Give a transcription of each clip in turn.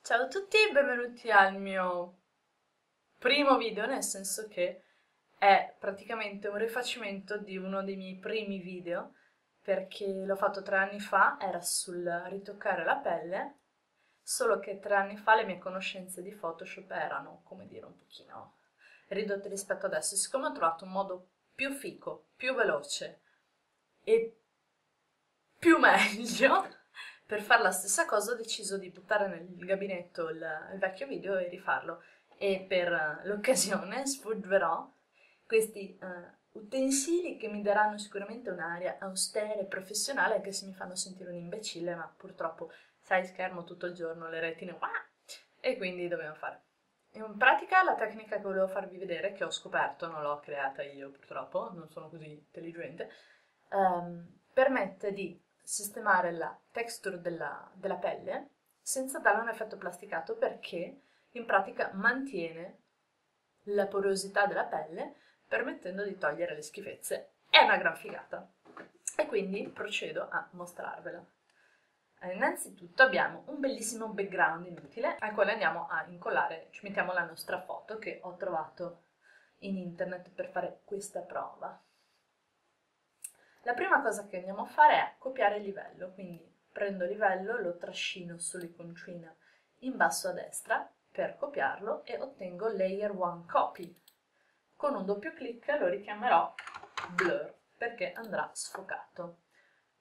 Ciao a tutti e benvenuti al mio primo video, nel senso che è praticamente un rifacimento di uno dei miei primi video, perché l'ho fatto 3 anni fa, era sul ritoccare la pelle, solo che 3 anni fa le mie conoscenze di Photoshop erano, come dire, un pochino ridotte rispetto adesso. Siccome ho trovato un modo più fico, più veloce e più meglio per fare la stessa cosa ho deciso di buttare nel gabinetto il vecchio video e rifarlo e per l'occasione sfoggerò questi utensili che mi daranno sicuramente un'aria austera e professionale anche se mi fanno sentire un imbecille, ma purtroppo sai, schermo tutto il giorno, le retine e quindi dobbiamo fare. In pratica la tecnica che volevo farvi vedere, che ho scoperto, non l'ho creata io purtroppo, non sono così intelligente, permette di sistemare la texture della pelle senza darle un effetto plasticato perché in pratica mantiene la porosità della pelle permettendo di togliere le schifezze. È una gran figata. E quindi procedo a mostrarvela. Innanzitutto abbiamo un bellissimo background inutile al quale andiamo a incollare, ci mettiamo la nostra foto che ho trovato in internet per fare questa prova. La prima cosa che andiamo a fare è copiare il livello, quindi prendo il livello, lo trascino sull'iconcina in basso a destra per copiarlo e ottengo Layer 1 Copy. Con un doppio clic lo richiamerò Blur perché andrà sfocato.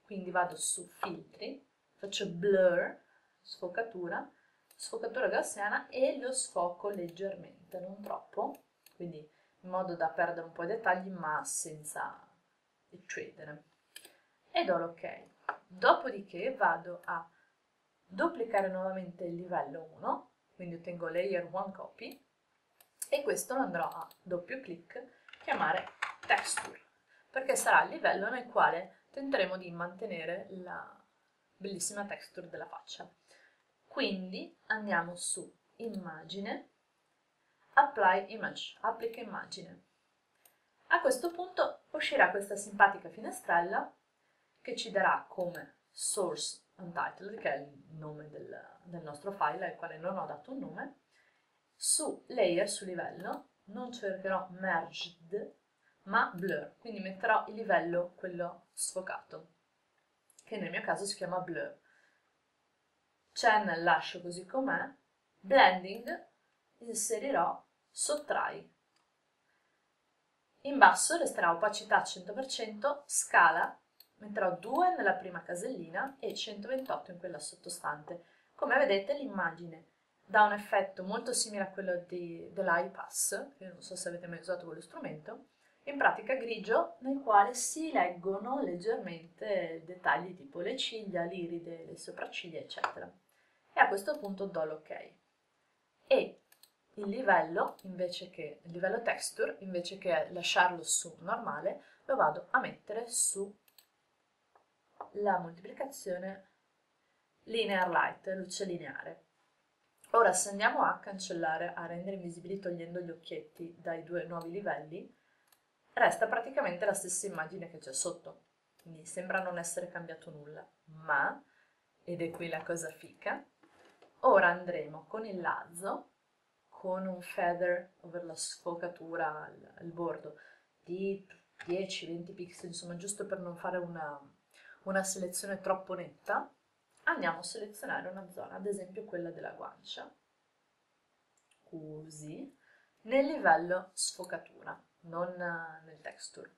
Quindi vado su Filtri, faccio Blur, sfocatura, sfocatura gaussiana e lo sfoco leggermente, non troppo, quindi in modo da perdere un po' i dettagli ma senza eccedere. E do l'ok. Dopodiché vado a duplicare nuovamente il livello 1, quindi ottengo Layer 1 Copy, e questo lo andrò a doppio clic chiamare Texture, perché sarà il livello nel quale tenteremo di mantenere la bellissima texture della faccia. Quindi andiamo su Immagine, Apply Image, applica immagine. A questo punto uscirà questa simpatica finestrella che ci darà come source untitled, che è il nome del nostro file al quale non ho dato un nome. Su layer, su livello, non cercherò merged, ma blur, quindi metterò il livello, quello sfocato, che nel mio caso si chiama blur. Channel lascio così com'è, blending inserirò sottrai. In basso resterà opacità 100%, scala, metterò 2 nella prima casellina e 128 in quella sottostante. Come vedete l'immagine dà un effetto molto simile a quello dell'iPass, che non so se avete mai usato quello strumento, in pratica grigio nel quale si leggono leggermente dettagli tipo le ciglia, l'iride, le sopracciglia, eccetera. E a questo punto do l'ok. E il livello texture, invece che lasciarlo su normale, lo vado a mettere su la moltiplicazione linear light, luce lineare. Ora se andiamo a cancellare, a rendere invisibili togliendo gli occhietti dai due nuovi livelli, resta praticamente la stessa immagine che c'è sotto, quindi sembra non essere cambiato nulla, ma, ed è qui la cosa fica, ora andremo con il lazzo, con un feather over la sfocatura al bordo di 10-20 pixel, insomma giusto per non fare una selezione troppo netta, andiamo a selezionare una zona, ad esempio quella della guancia, così, nel livello sfocatura, non nel texture.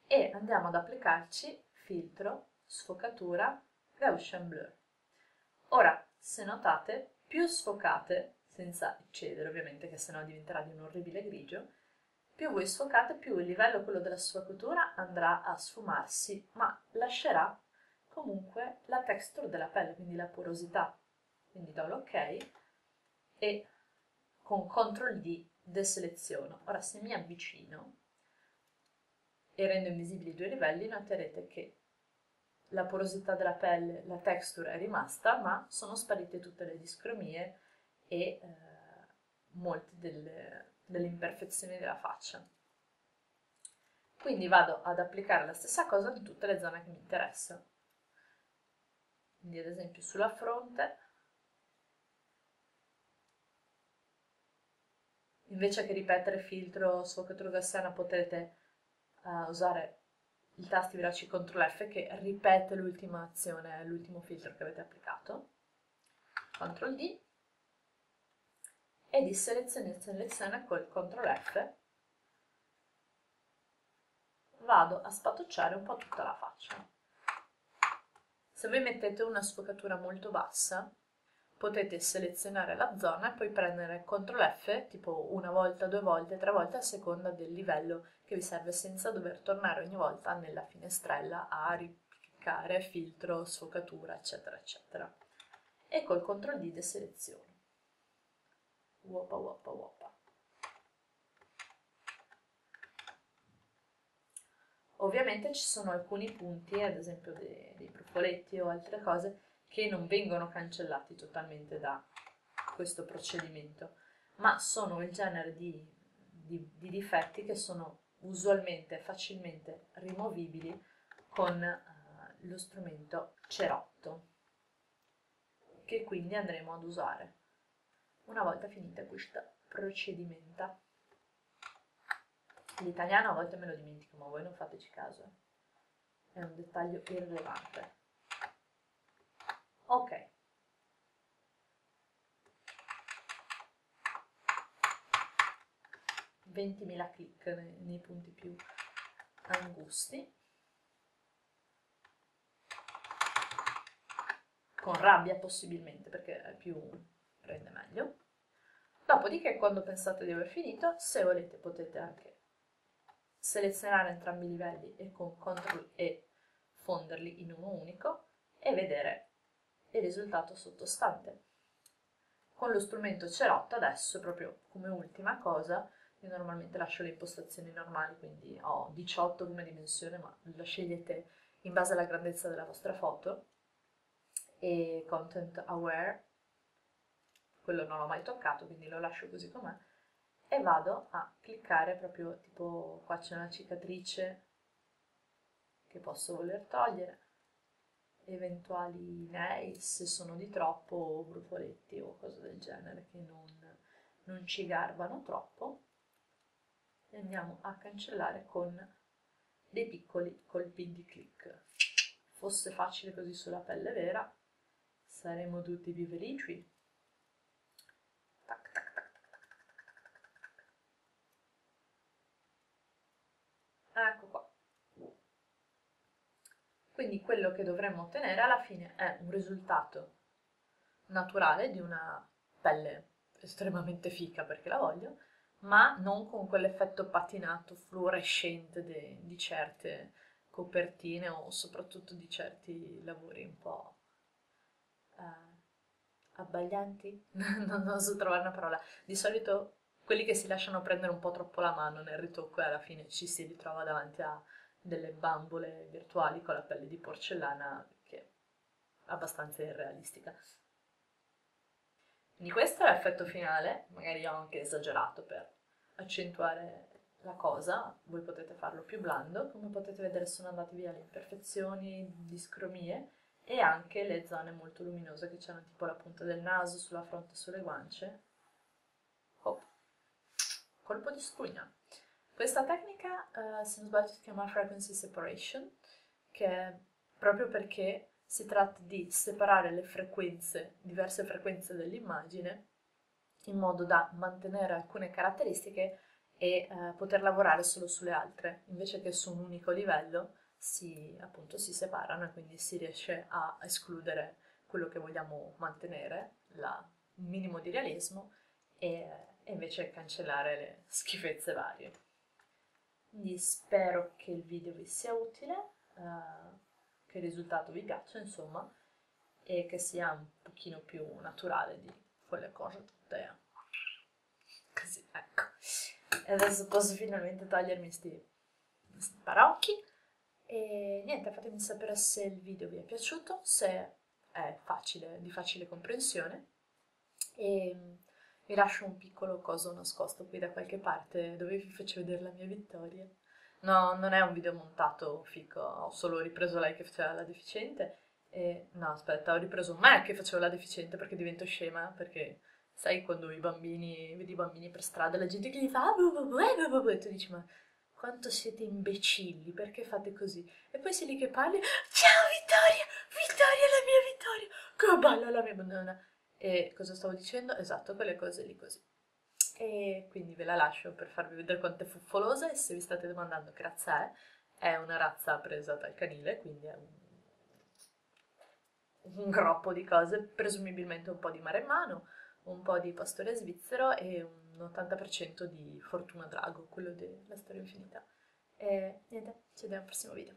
E andiamo ad applicarci filtro, sfocatura, Gaussian Blur. Ora, se notate, più sfocate, senza eccedere ovviamente, che sennò diventerà di un orribile grigio, più voi sfocate, più il livello, quello della sfocatura, andrà a sfumarsi, ma lascerà comunque la texture della pelle, quindi la porosità. Quindi do l'ok e con CTRL D deseleziono. Ora se mi avvicino e rendo invisibili i due livelli, noterete che la porosità della pelle, la texture è rimasta, ma sono sparite tutte le discromie e molte delle imperfezioni della faccia. Quindi vado ad applicare la stessa cosa in tutte le zone che mi interessano. Quindi ad esempio sulla fronte invece che ripetere filtro, sfocatura gaussiana, potrete usare il tasto veloci CTRL F che ripete l'ultima azione, l'ultimo filtro che avete applicato. CTRL D e di selezione col CTRL F vado a spatocciare un po' tutta la faccia. Se voi mettete una sfocatura molto bassa, potete selezionare la zona e poi prendere CTRL F tipo una volta, 2 volte, 3 volte a seconda del livello che vi serve senza dover tornare ogni volta nella finestrella a ripiccare filtro, sfocatura, eccetera, eccetera. E col CTRL D deseleziono. Woppa, woppa, woppa. Ovviamente ci sono alcuni punti, ad esempio dei brufoletti o altre cose, che non vengono cancellati totalmente da questo procedimento, ma sono il genere di difetti che sono usualmente facilmente rimovibili con lo strumento cerotto, che quindi andremo ad usare una volta finita questa procedimenta. L'italiano a volte me lo dimentico, ma voi non fateci caso, è un dettaglio irrilevante. Ok. (20.000 click nei punti più angusti, con rabbia possibilmente perché è più prende meglio. Dopodiché, quando pensate di aver finito, se volete potete anche selezionare entrambi i livelli e con CTRL E fonderli in uno unico e vedere il risultato sottostante. Con lo strumento cerotto adesso, proprio come ultima cosa, io normalmente lascio le impostazioni normali, quindi ho 18 come dimensione, ma la scegliete in base alla grandezza della vostra foto, e Content Aware, quello non l'ho mai toccato, quindi lo lascio così com'è, e vado a cliccare proprio, tipo qua c'è una cicatrice che posso voler togliere, eventuali nails se sono di troppo, o brufoletti o cose del genere che non ci garbano troppo, e andiamo a cancellare con dei piccoli colpi di clic. Fosse facile così sulla pelle vera, saremmo tutti più felici. Tac, tac, tac, tac, tac. Ecco qua. Quindi quello che dovremmo ottenere alla fine è un risultato naturale di una pelle estremamente fica perché la voglio, ma non con quell'effetto patinato fluorescente di certe copertine o soprattutto di certi lavori un po' abbaglianti. Non so trovare una parola. Di solito quelli che si lasciano prendere un po' troppo la mano nel ritocco e alla fine ci si ritrova davanti a delle bambole virtuali con la pelle di porcellana che è abbastanza irrealistica. Quindi questo è l'effetto finale, magari ho anche esagerato per accentuare la cosa, voi potete farlo più blando, come potete vedere sono andate via le imperfezioni, discromie e anche le zone molto luminose che c'erano tipo la punta del naso, sulla fronte e sulle guance. Hop. Colpo di spugna. Questa tecnica, se non sbaglio, si chiama frequency separation, che è proprio perché si tratta di separare le frequenze, diverse frequenze dell'immagine, in modo da mantenere alcune caratteristiche e poter lavorare solo sulle altre, invece che su un unico livello appunto, si separano e quindi si riesce a escludere quello che vogliamo mantenere, un minimo di realismo, e invece cancellare le schifezze varie. Quindi spero che il video vi sia utile, che il risultato vi piaccia, insomma, e che sia un pochino più naturale di quelle cose tutte così, ecco. E adesso posso finalmente togliermi questi paraocchi. E niente, fatemi sapere se il video vi è piaciuto, se è di facile comprensione, e vi lascio un piccolo coso nascosto qui da qualche parte dove vi faccio vedere la mia vittoria. No, non è un video montato fico, ho solo ripreso lei che faceva la deficiente, e no, aspetta, ho ripreso me che facevo la deficiente perché divento scema, perché sai quando vedi i bambini per strada, la gente che gli fa "Ah, bu, bu, bu, bu, bu", e tu dici ma quanto siete imbecilli, perché fate così? E poi sei lì che parli, ciao Vittoria, Vittoria la mia Vittoria, che bella la mia banana. E cosa stavo dicendo? Esatto, quelle cose lì così. E quindi ve la lascio per farvi vedere quanto è fuffolosa e se vi state domandando che razza è una razza presa dal canile, quindi è un groppo di cose, presumibilmente un po' di maremmano, un po' di pastore svizzero e un 80% di Fortuna Drago, quello della storia infinita. E niente, ci vediamo al prossimo video.